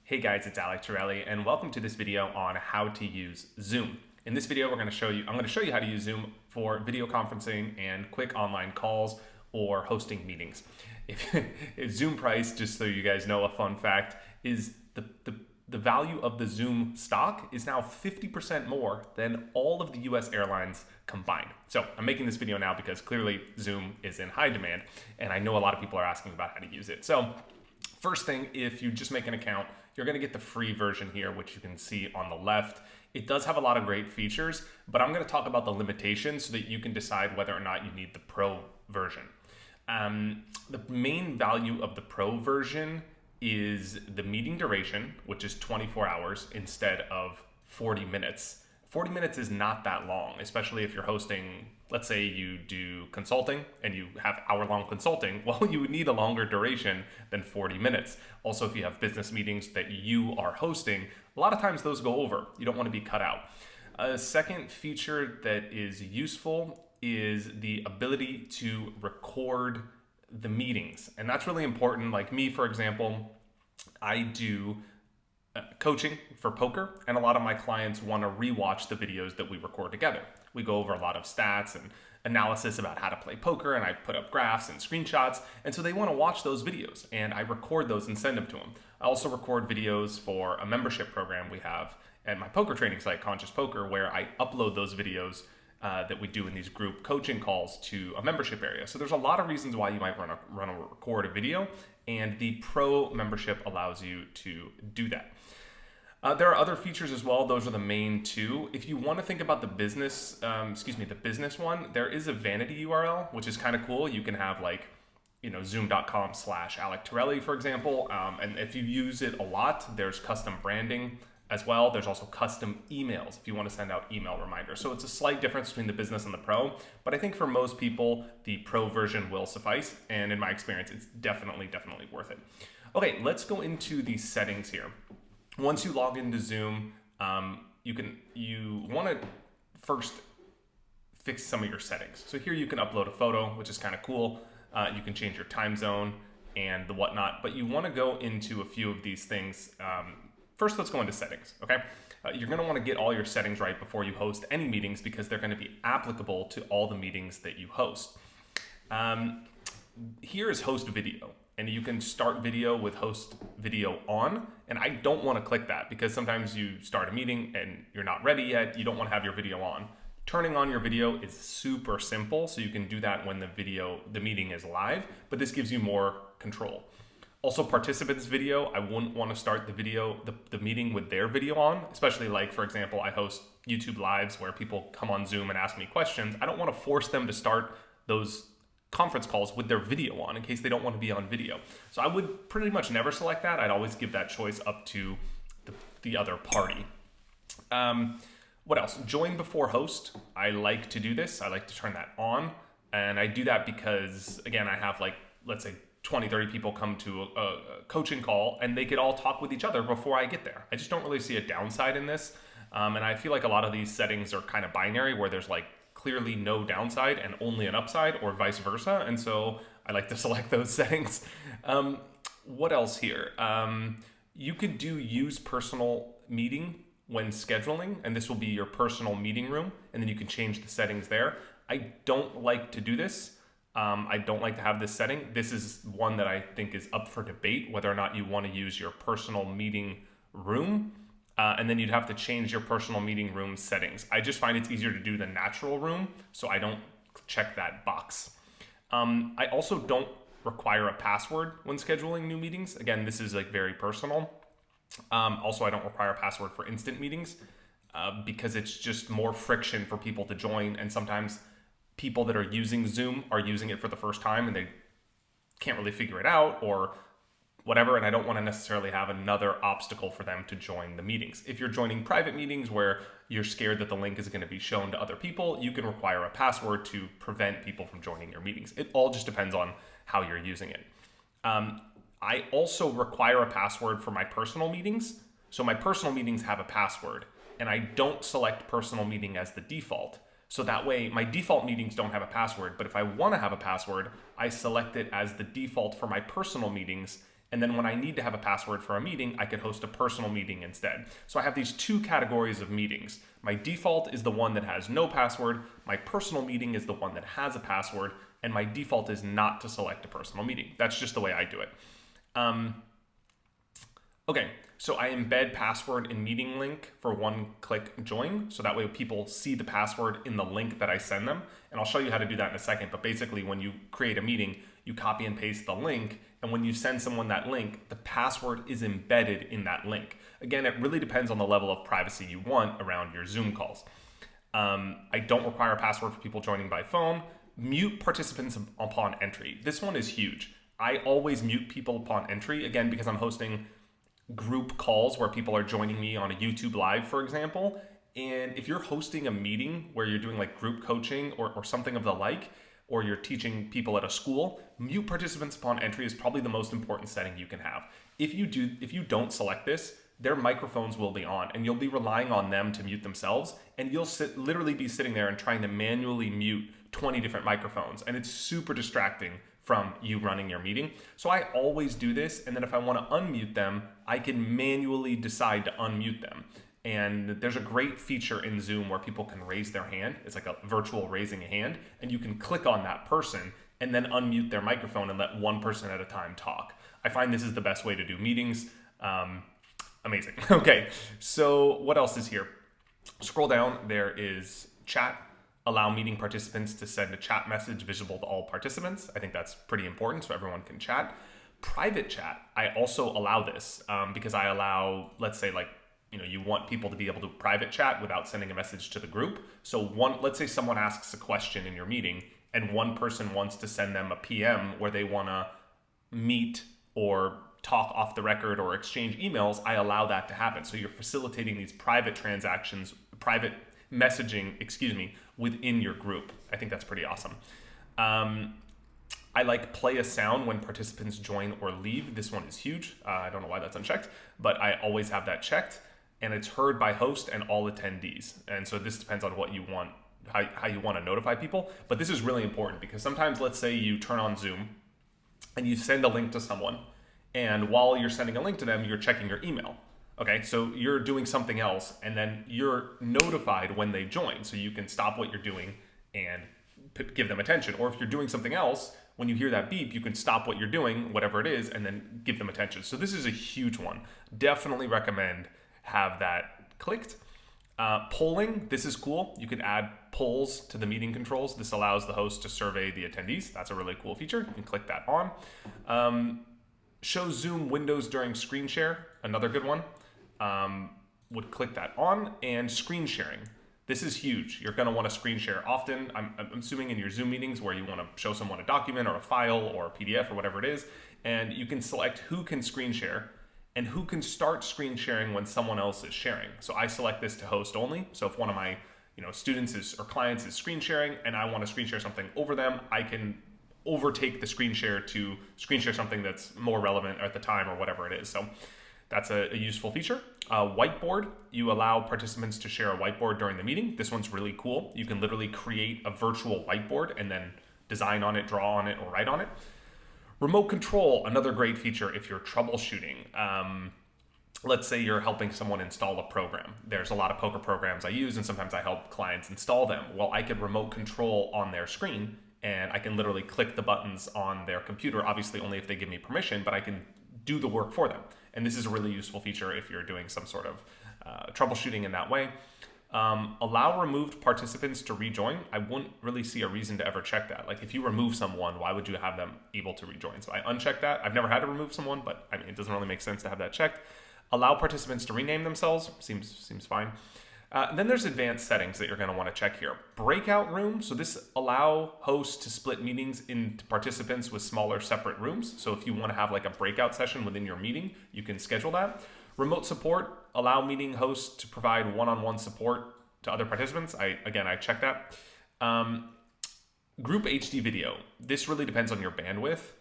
Hey guys, it's Alex Torelli, and welcome to this video on how to use Zoom. In this video, I'm going to show you how to use Zoom for video conferencing and quick online calls or hosting meetings. If Zoom price, just so you guys know, a fun fact is the value of the Zoom stock is now 50% more than all of the US airlines combined. So I'm making this video now because clearly Zoom is in high demand, and I know a lot of people are asking about how to use it. So first thing, if you just make an account, you're going to get the free version here, which you can see on the left. It does have a lot of great features, but I'm going to talk about the limitations so that you can decide whether or not you need the Pro version. The main value of the Pro version is the meeting duration, which is 24 hours instead of 40 minutes. 40 minutes is not that long, especially if you're hosting, let's say you do consulting and you have hour-long consulting. Well, you would need a longer duration than 40 minutes. Also, if you have business meetings that you are hosting, a lot of times those go over. You don't want to be cut out. A second feature that is useful is the ability to record the meetings. And that's really important. Like me, for example, I do coaching for poker, and a lot of my clients want to rewatch the videos that we record together. We go over a lot of stats and analysis about how to play poker, and I put up graphs and screenshots, and so they want to watch those videos, and I record those and send them to them. I also record videos for a membership program we have at my poker training site, Conscious Poker, where I upload those videos that we do in these group coaching calls to a membership area. So there's a lot of reasons why you might record a video, and the Pro membership allows you to do that. There are other features as well. Those are the main two. If you want to think about the business one, there is a vanity URL, which is kind of cool. You can have zoom.com/Alex Torelli, for example. And if you use it a lot, there's custom branding as well. There's also custom emails if you want to send out email reminders. So it's a slight difference between the business and the Pro, but I think for most people, the Pro version will suffice. And in my experience, it's definitely worth it. Okay, let's go into the settings here. Once you log into Zoom, you want to first fix some of your settings. So here you can upload a photo, which is kind of cool. You can change your time zone and the whatnot, but you want to go into a few of these things. First, let's go into settings, okay? You're going to want to get all your settings right before you host any meetings because they're going to be applicable to all the meetings that you host. Here is host video. And you can start video with host video on. And I don't want to click that because sometimes you start a meeting and you're not ready yet. You don't want to have your video on. Turning on your video is super simple. So you can do that when the meeting is live, but this gives you more control. Also, participants video, I wouldn't want to start the meeting with their video on, especially for example, I host YouTube lives where people come on Zoom and ask me questions. I don't want to force them to start those conference calls with their video on in case they don't want to be on video. So I would pretty much never select that. I'd always give that choice up to the other party. What else? Join before host. I like to do this. I like to turn that on. And I do that because, again, I have let's say 20, 30 people come to a coaching call and they could all talk with each other before I get there. I just don't really see a downside in this. And I feel like a lot of these settings are kind of binary where there's clearly no downside and only an upside or vice versa. And so I like to select those settings. What else here? You could use personal meeting when scheduling, and this will be your personal meeting room. And then you can change the settings there. I don't like to do this. I don't like to have this setting. This is one that I think is up for debate, whether or not you want to use your personal meeting room. And then you'd have to change your personal meeting room settings. I just find it's easier to do the natural room, so I don't check that box. I also don't require a password when scheduling new meetings. Again, this is very personal. Also, I don't require a password for instant meetings because it's just more friction for people to join. And sometimes people that are using Zoom are using it for the first time and they can't really figure it out or whatever, and I don't want to necessarily have another obstacle for them to join the meetings. If you're joining private meetings where you're scared that the link is going to be shown to other people, you can require a password to prevent people from joining your meetings. It all just depends on how you're using it. I also require a password for my personal meetings. So my personal meetings have a password, and I don't select personal meeting as the default. So that way my default meetings don't have a password, but if I want to have a password, I select it as the default for my personal meetings And then when I need to have a password for a meeting, I could host a personal meeting instead. So I have these two categories of meetings. My default is the one that has no password. My personal meeting is the one that has a password. And my default is not to select a personal meeting. That's just the way I do it. Okay, so I embed password in meeting link for one-click join. So that way people see the password in the link that I send them. And I'll show you how to do that in a second. But basically, when you create a meeting, you copy and paste the link. And when you send someone that link, the password is embedded in that link. Again, it really depends on the level of privacy you want around your Zoom calls. I don't require a password for people joining by phone. Mute participants upon entry. This one is huge. I always mute people upon entry, again, because I'm hosting group calls where people are joining me on a YouTube Live, for example. And if you're hosting a meeting where you're doing like group coaching or something of the like, or you're teaching people at a school, mute participants upon entry is probably the most important setting you can have. If you don't select this, their microphones will be on and you'll be relying on them to mute themselves, and you'll literally be sitting there and trying to manually mute 20 different microphones, and it's super distracting from you running your meeting. So I always do this, and then if I want to unmute them, I can manually decide to unmute them. And there's a great feature in Zoom where people can raise their hand. It's like a virtual raising a hand, and you can click on that person and then unmute their microphone and let one person at a time talk. I find this is the best way to do meetings. Amazing. Okay, so what else is here? Scroll down, there is chat. Allow meeting participants to send a chat message visible to all participants. I think that's pretty important so everyone can chat. Private chat, I also allow this because I allow, let's say you want people to be able to private chat without sending a message to the group. So let's say someone asks a question in your meeting and one person wants to send them a PM where they want to meet or talk off the record or exchange emails, I allow that to happen. So you're facilitating these private transactions, private messaging, within your group. I think that's pretty awesome. I like play a sound when participants join or leave. This one is huge. I don't know why that's unchecked, but I always have that checked, and it's heard by host and all attendees. And so this depends on what you want, how you want to notify people. But this is really important because sometimes, let's say you turn on Zoom and you send a link to someone, and while you're sending a link to them, you're checking your email. Okay, so you're doing something else, and then you're notified when they join. So you can stop what you're doing and give them attention. Or if you're doing something else, when you hear that beep, you can stop what you're doing, whatever it is, and then give them attention. So this is a huge one. Definitely recommend have that clicked. Polling, this is cool. You can add polls to the meeting controls. This allows the host to survey the attendees. That's a really cool feature. You can click that on. Show Zoom windows during screen share, another good one. Would click that on. And screen sharing. This is huge. You're going to want to screen share often. I'm assuming in your Zoom meetings where you want to show someone a document or a file or a PDF or whatever it is, and you can select who can screen share and who can start screen sharing when someone else is sharing. So I select this to host only. So if one of my students or clients is screen sharing and I want to screen share something over them, I can overtake the screen share to screen share something that's more relevant at the time or whatever it is. So that's a useful feature. Whiteboard, you allow participants to share a whiteboard during the meeting. This one's really cool. You can literally create a virtual whiteboard and then design on it, draw on it, or write on it. Remote control, another great feature if you're troubleshooting. Let's say you're helping someone install a program. There's a lot of poker programs I use, and sometimes I help clients install them. Well, I could remote control on their screen, and I can literally click the buttons on their computer, obviously only if they give me permission, but I can do the work for them. And this is a really useful feature if you're doing some sort of troubleshooting in that way. Allow removed participants to rejoin. I wouldn't really see a reason to ever check that. Like if you remove someone, why would you have them able to rejoin? So I uncheck that. I've never had to remove someone, but I mean, it doesn't really make sense to have that checked. Allow participants to rename themselves. Seems fine. Then there's advanced settings that you're going to want to check here. Breakout room. So this allow hosts to split meetings into participants with smaller separate rooms. So if you want to have like a breakout session within your meeting, you can schedule that. Remote support, allow meeting hosts to provide one-on-one support to other participants. I check that. Group HD video. This really depends on your bandwidth,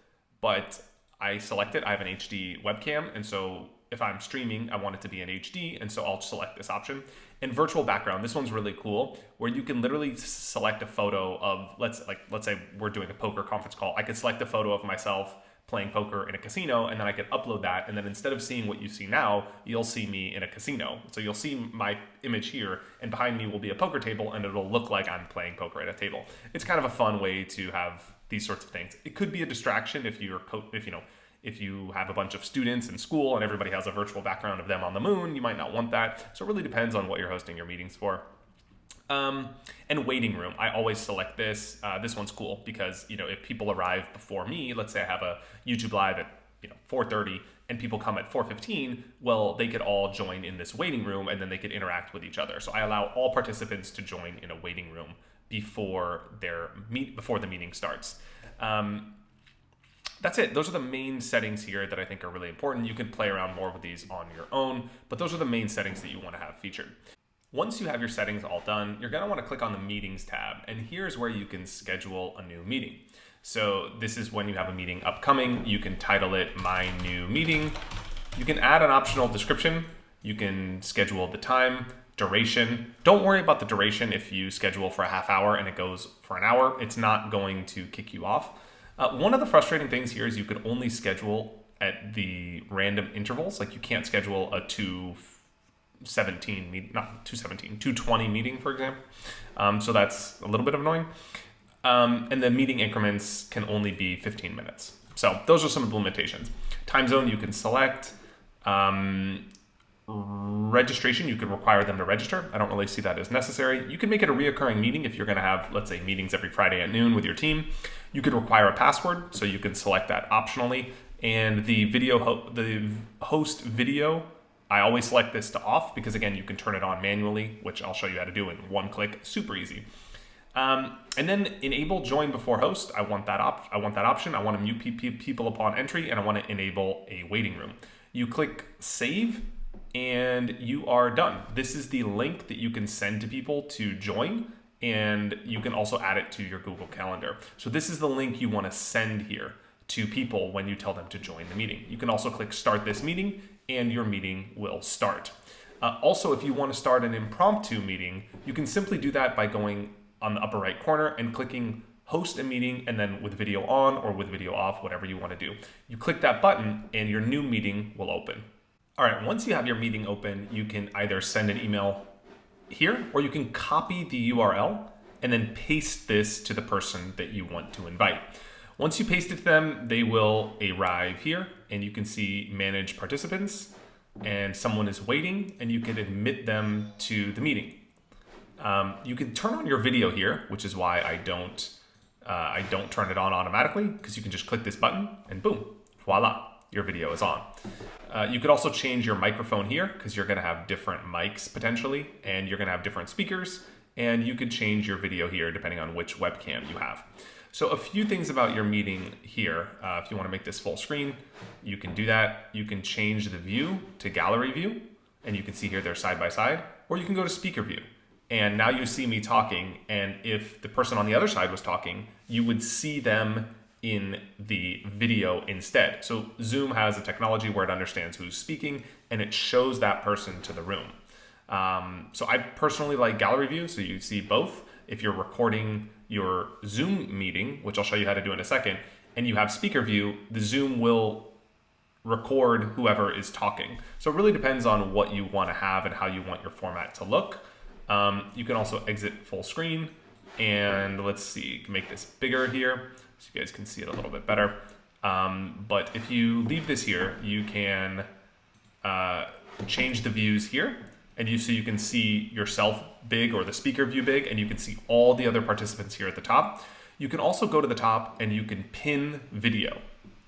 but I select it. I have an HD webcam, and so if I'm streaming, I want it to be in HD, and so I'll select this option. And virtual background, this one's really cool, where you can literally select a photo of, let's say we're doing a poker conference call. I could select a photo of myself, playing poker in a casino, and then I could upload that, and then instead of seeing what you see now, you'll see me in a casino. So you'll see my image here, and behind me will be a poker table, and it'll look like I'm playing poker at a table. It's kind of a fun way to have these sorts of things. It could be a distraction if you have a bunch of students in school and everybody has a virtual background of them on the moon. You might not want that. So it really depends on what you're hosting your meetings for. And waiting room, I always select this. This one's cool because, if people arrive before me, let's say I have a YouTube live at 4:30 and people come at 4:15, well, they could all join in this waiting room and then they could interact with each other. So I allow all participants to join in a waiting room before the meeting starts. That's it. Those are the main settings here that I think are really important. You can play around more with these on your own, but those are the main settings that you want to have featured. Once you have your settings all done, you're going to want to click on the Meetings tab, and here's where you can schedule a new meeting. So this is when you have a meeting upcoming. You can title it My New Meeting. You can add an optional description. You can schedule the time, duration. Don't worry about the duration if you schedule for a half hour and it goes for an hour. It's not going to kick you off. One of the frustrating things here is you could only schedule at the random intervals. Like you can't schedule a 220 meeting, for example. So that's a little bit of annoying. And the meeting increments can only be 15 minutes. So those are some of the limitations. Time zone you can select. Registration, you could require them to register. I don't really see that as necessary. You can make it a reoccurring meeting if you're going to have, let's say, meetings every Friday at noon with your team. You could require a password, so you can select that optionally. And the host video, I always select this to off because, again, you can turn it on manually, which I'll show you how to do in one click. Super easy. And then enable join before host. I want that option. I want to mute people upon entry, and I want to enable a waiting room. You click save, and you are done. This is the link that you can send to people to join, and you can also add it to your Google Calendar. So this is the link you want to send here to people when you tell them to join the meeting. You can also click start this meeting, and your meeting will start. Also, if you want to start an impromptu meeting, you can simply do that by going on the upper right corner and clicking host a meeting, and then with video on or with video off, whatever you want to do. You click that button and your new meeting will open. All right, once you have your meeting open, you can either send an email here, or you can copy the URL and then paste this to the person that you want to invite. Once you paste it to them, they will arrive here, and you can see manage participants, and someone is waiting, and you can admit them to the meeting. You can turn on your video here, which is why I don't turn it on automatically, because you can just click this button and boom, voila, your video is on. You could also change your microphone here because you're going to have different mics potentially, and you're going to have different speakers, and you could change your video here depending on which webcam you have. So a few things about your meeting here. If you want to make this full screen, you can do that. You can change the view to gallery view, and you can see here they're side by side, or you can go to speaker view. And now you see me talking, and if the person on the other side was talking, you would see them in the video instead. So Zoom has a technology where it understands who's speaking, and it shows that person to the room. So I personally like gallery view, so you see both. If you're recording your Zoom meeting, which I'll show you how to do in a second, and you have speaker view, the Zoom will record whoever is talking. So it really depends on what you want to have and how you want your format to look. You can also exit full screen, and let's see, you can make this bigger here so you guys can see it a little bit better. But if you leave this here, you can change the views here, and so you can see yourself big or the speaker view big, and you can see all the other participants here at the top. You can also go to the top and you can pin video,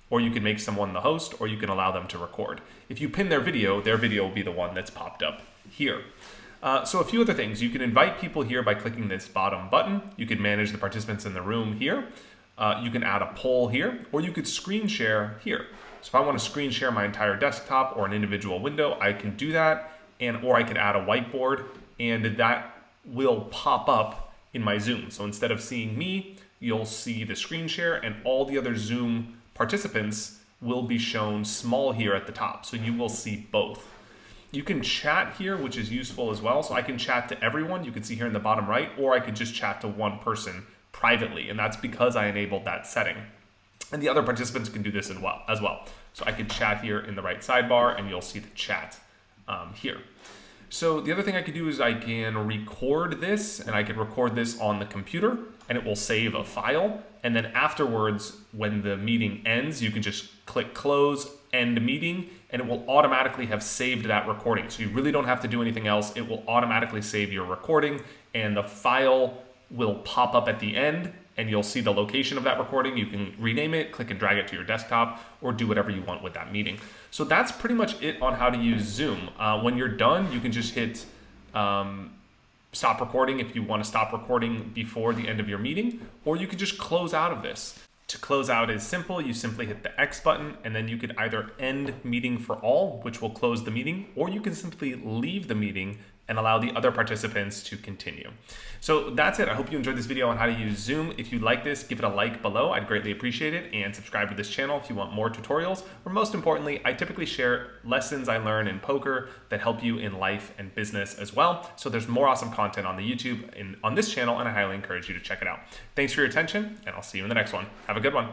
or you can make someone the host, or you can allow them to record. If you pin their video will be the one that's popped up here. So a few other things. You can invite people here by clicking this bottom button. You can manage the participants in the room here. You can add a poll here, or you could screen share here. So if I want to screen share my entire desktop or an individual window, I can do that, or I can add a whiteboard, and that will pop up in my Zoom. So instead of seeing me, you'll see the screen share, and all the other Zoom participants will be shown small here at the top. So you will see both. You can chat here, which is useful as well. So I can chat to everyone, you can see here in the bottom right, or I could just chat to one person privately, and that's because I enabled that setting. And the other participants can do this as well. So I could chat here in the right sidebar and you'll see the chat here. So the other thing I could do is I can record this, and I can record this on the computer and it will save a file. And then afterwards, when the meeting ends, you can just click close, end meeting, and it will automatically have saved that recording. So you really don't have to do anything else. It will automatically save your recording, and the file will pop up at the end, and you'll see the location of that recording. You can rename it, click and drag it to your desktop, or do whatever you want with that meeting. So that's pretty much it on how to use Zoom. When you're done, you can just hit stop recording if you want to stop recording before the end of your meeting, or you could just close out of this. To close out is simple. You simply hit the X button, and then you could either end meeting for all, which will close the meeting, or you can simply leave the meeting and allow the other participants to continue. So that's it. I hope you enjoyed this video on how to use Zoom. If you like this, give it a like below. I'd greatly appreciate it, and subscribe to this channel if you want more tutorials. Or most importantly, I typically share lessons I learn in poker that help you in life and business as well. So there's more awesome content on the YouTube and on this channel, and I highly encourage you to check it out. Thanks for your attention, and I'll see you in the next one. Have a good one.